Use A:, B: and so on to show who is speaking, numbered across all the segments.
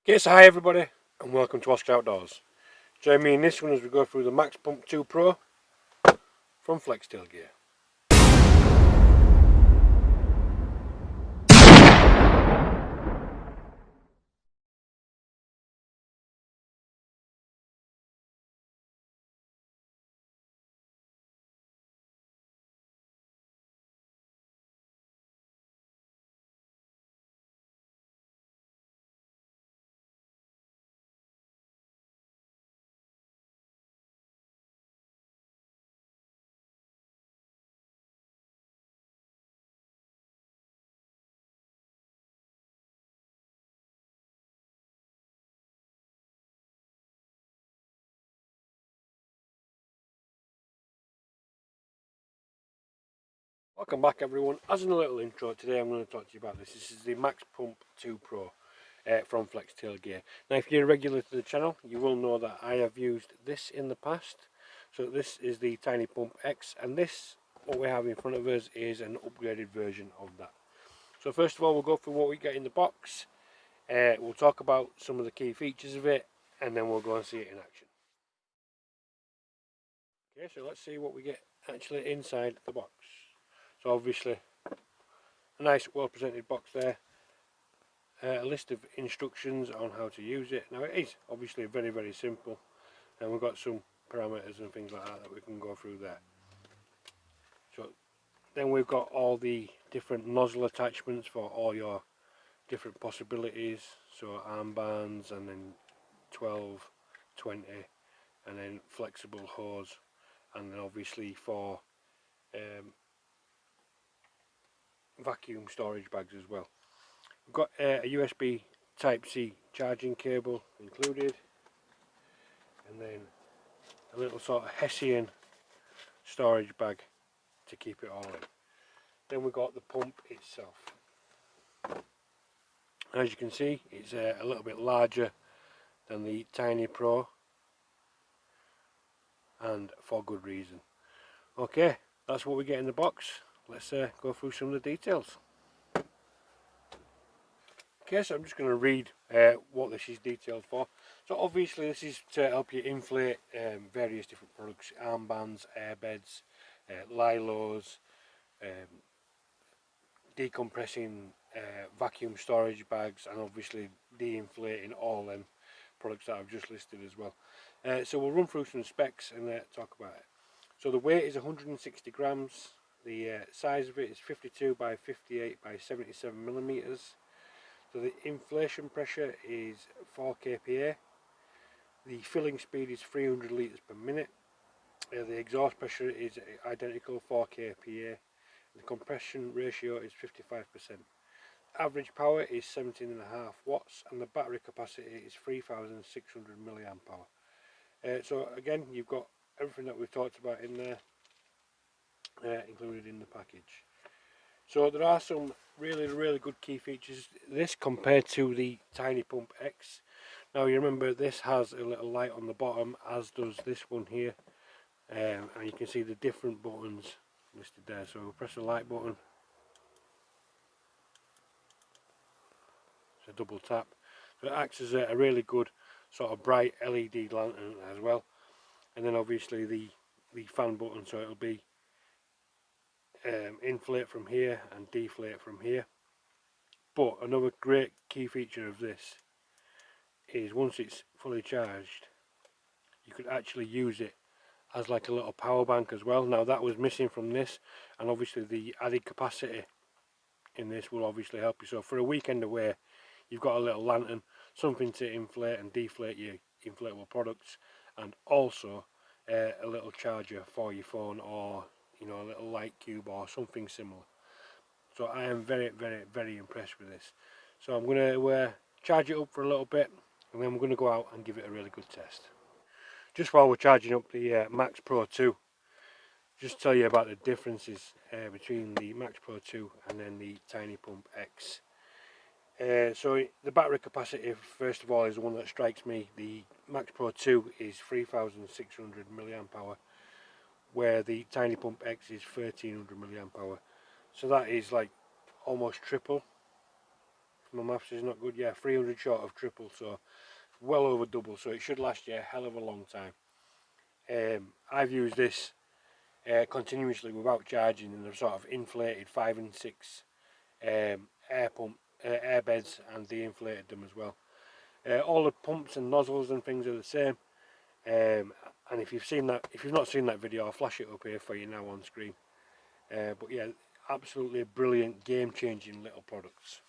A: Okay, so hi everybody and welcome to Oscar Outdoors. Join me in this one as we go through the MAX PUMP2 PRO from Flextailgear. Welcome back everyone. As a little intro, today I'm going to talk to you about this. This is the MAX PUMP2 PRO from Flextailgear. Now if you're a regular to the channel, you will know that I have used this in the past. So this is the Tiny Pump X, and this, what we have in front of us, is an upgraded version of that. So first of all, we'll go through what we get in the box. We'll talk about some of the key features of it, and then we'll go and see it in action. Okay, so let's see what we get actually inside the box. So obviously a nice well presented box there, a list of instructions on how to use it. Now it is obviously very simple, and we've got some parameters and things like that we can go through there. So then we've got all the different nozzle attachments for all your different possibilities, so armbands, and then 12, 20, and then flexible hose, and then obviously for vacuum storage bags as well. We've got a USB Type-C charging cable included, and then a little sort of Hessian storage bag to keep it all in. Then we've got the pump itself. As you can see, it's a little bit larger than the Tiny Pro, and for good reason. Okay, that's what we get in the box. Let's go through some of the details. Okay, so I'm just going to read what this is detailed for. So obviously this is to help you inflate various different products, armbands, airbeds, lilos, decompressing vacuum storage bags, and obviously de-inflating all them products that I've just listed as well. So we'll run through some specs and talk about it. So the weight is 160 grams, the size of it is 52 by 58 by 77 millimeters. So the inflation pressure is 4 kPa, the filling speed is 300 litres per minute, the exhaust pressure is identical, 4 kPa, the compression ratio is 55%. Average power is 17.5 watts, and the battery capacity is 3,600 milliamp hour. So again, you've got everything that we've talked about in there included in the package. So there are some really good key features this compared to the Tiny Pump X. Now you remember this has a little light on the bottom, as does this one here, and you can see the different buttons listed there. So we'll press the light button, it's a double tap, so it acts as a really good sort of bright LED lantern as well. And then obviously the fan button, so it'll be inflate from here and deflate from here. But another great key feature of this is once it's fully charged, you could actually use it as like a little power bank as well. Now that was missing from this, and obviously the added capacity in this will obviously help you. So for a weekend away, you've got a little lantern, something to inflate and deflate your inflatable products, and also a little charger for your phone, or you know, a little light cube or something similar. So I am very impressed with this. So I'm going to charge it up for a little bit, and then we're going to go out and give it a really good test. Just while we're charging up the MAX Pro 2, just tell you about the differences between the MAX Pro 2 and then the Tiny Pump X. So the battery capacity, first of all, is the one that strikes me. The MAX Pro 2 is 3,600 milliamp hour, where the Tiny Pump X is 1,300 milliamp hour. So that is like almost triple my maths is not good, yeah, 300 short of triple, so well over double, so it should last you a hell of a long time. I've used this continuously without charging, and they're sort of inflated 5 and 6 air beds, and de-inflated them as well. All the pumps and nozzles and things are the same. And if you've not seen that video, I'll flash it up here for you now on screen. But yeah, absolutely brilliant, game-changing little products.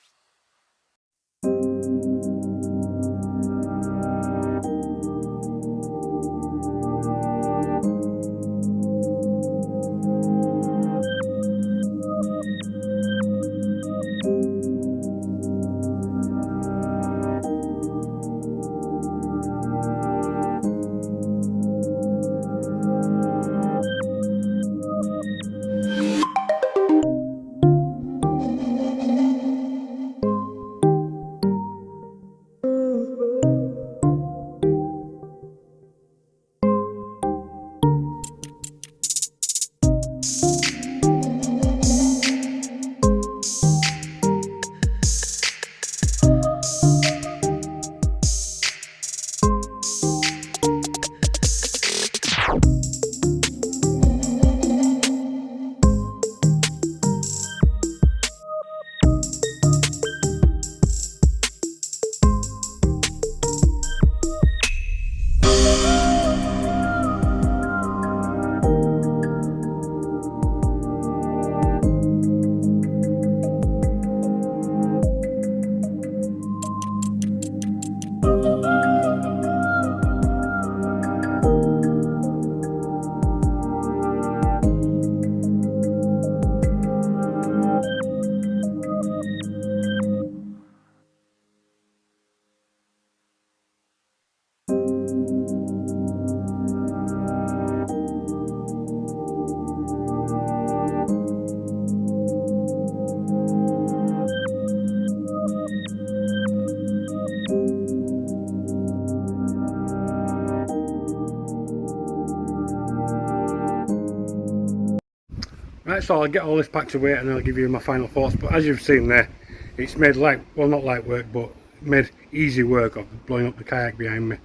A: Right, so I'll get all this packed away and I'll give you my final thoughts. But as you've seen there, it's made not light work, but made easy work of blowing up the kayak behind me.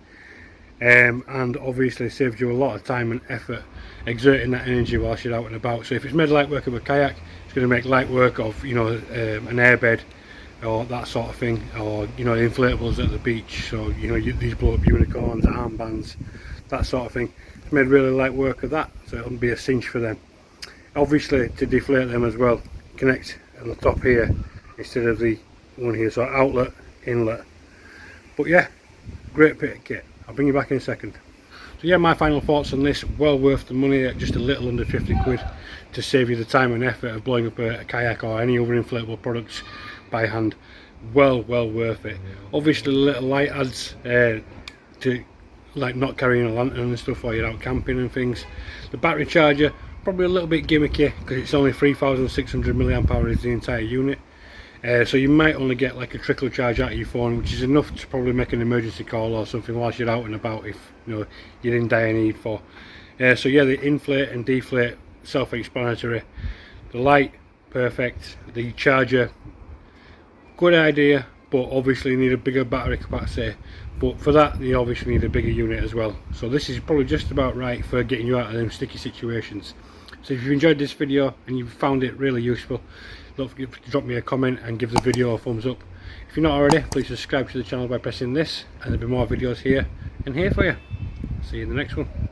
A: And obviously saved you a lot of time and effort exerting that energy whilst you're out and about. So if it's made light work of a kayak, it's going to make light work of, you know, an airbed or that sort of thing, or, you know, inflatables at the beach. So, you know, these blow up unicorns, armbands, that sort of thing. It's made really light work of that, so it'll be a cinch for them. Obviously, to deflate them as well, connect on the top here instead of the one here, so outlet, inlet. But yeah, great bit of kit. I'll bring you back in a second. So yeah, my final thoughts on this: well worth the money at just a little under 50 quid to save you the time and effort of blowing up a kayak or any other inflatable products by hand. Well worth it. Obviously, the little light adds to, like, not carrying a lantern and stuff while you're out camping and things. The battery charger, probably a little bit gimmicky because it's only 3600 mAh is the entire unit. So you might only get like a trickle charge out of your phone, which is enough to probably make an emergency call or something whilst you're out and about, if you know you're in dire need for. So yeah, the inflate and deflate, self-explanatory. The light, perfect. The charger, good idea, but obviously you need a bigger battery capacity. But for that, you obviously need a bigger unit as well. So this is probably just about right for getting you out of them sticky situations. So if you enjoyed this video and you found it really useful, don't forget to drop me a comment and give the video a thumbs up. If you're not already, please subscribe to the channel by pressing this, and there'll be more videos here and here for you. See you in the next one.